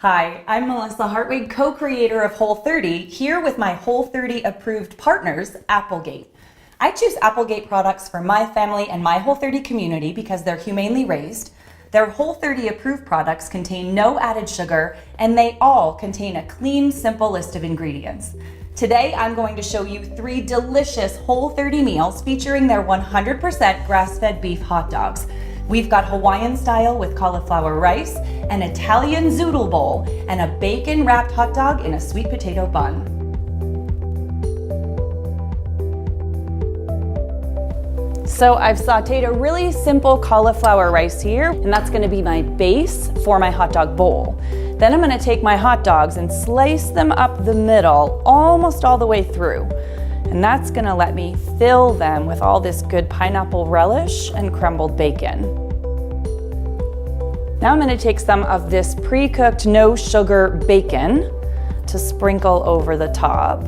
Hi, I'm Melissa Hartwig, co-creator of Whole30, here with my Whole30 approved partners, Applegate. I choose Applegate products for my family and my Whole30 community because they're humanely raised. Their Whole30 approved products contain no added sugar, and they all contain a clean, simple list of ingredients. Today, I'm going to show you 3 delicious Whole30 meals featuring their 100% grass-fed beef hot dogs. We've got Hawaiian style with cauliflower rice, an Italian zoodle bowl, and a bacon-wrapped hot dog in a sweet potato bun. So I've sauteed a really simple cauliflower rice here, and that's gonna be my base for my hot dog bowl. Then I'm gonna take my hot dogs and slice them up the middle, almost all the way through. And that's gonna let me fill them with all this good pineapple relish and crumbled bacon. Now I'm gonna take some of this pre-cooked no sugar bacon to sprinkle over the top.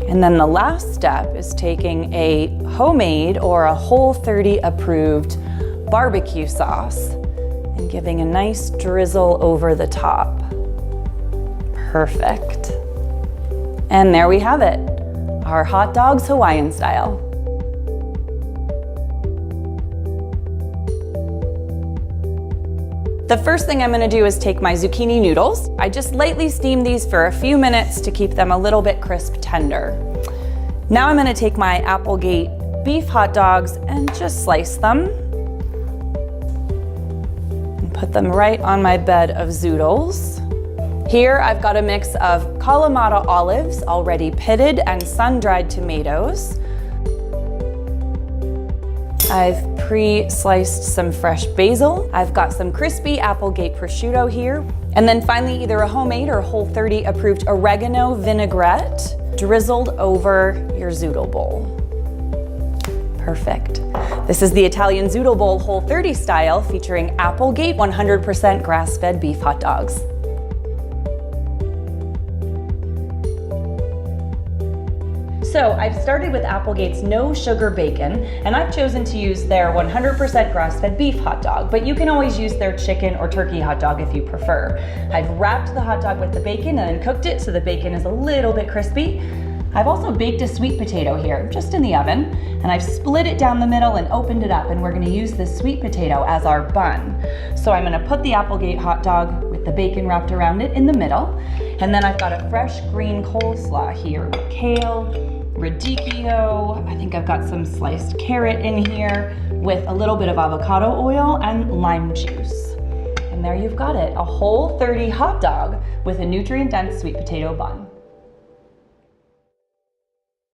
And then the last step is taking a homemade or a Whole30 approved barbecue sauce and giving a nice drizzle over the top. Perfect. And there we have it, our hot dogs Hawaiian style. The first thing I'm gonna do is take my zucchini noodles. I just lightly steam these for a few minutes to keep them a little bit crisp tender. Now I'm gonna take my Applegate beef hot dogs and just slice them and put them right on my bed of zoodles. Here I've got a mix of Kalamata olives, already pitted, and sun-dried tomatoes. I've pre-sliced some fresh basil. I've got some crispy Applegate prosciutto here. And then finally, either a homemade or Whole30 approved oregano vinaigrette drizzled over your zoodle bowl. Perfect. This is the Italian zoodle bowl Whole30 style featuring Applegate 100% grass-fed beef hot dogs. So I've started with Applegate's no sugar bacon, and I've chosen to use their 100% grass-fed beef hot dog, but you can always use their chicken or turkey hot dog if you prefer. I've wrapped the hot dog with the bacon and then cooked it so the bacon is a little bit crispy. I've also baked a sweet potato here, just in the oven, and I've split it down the middle and opened it up, and we're gonna use this sweet potato as our bun. So I'm gonna put the Applegate hot dog with the bacon wrapped around it in the middle, and then I've got a fresh green coleslaw here with kale, radicchio, I think I've got some sliced carrot in here with a little bit of avocado oil and lime juice. And there you've got it, a Whole30 hot dog with a nutrient-dense sweet potato bun.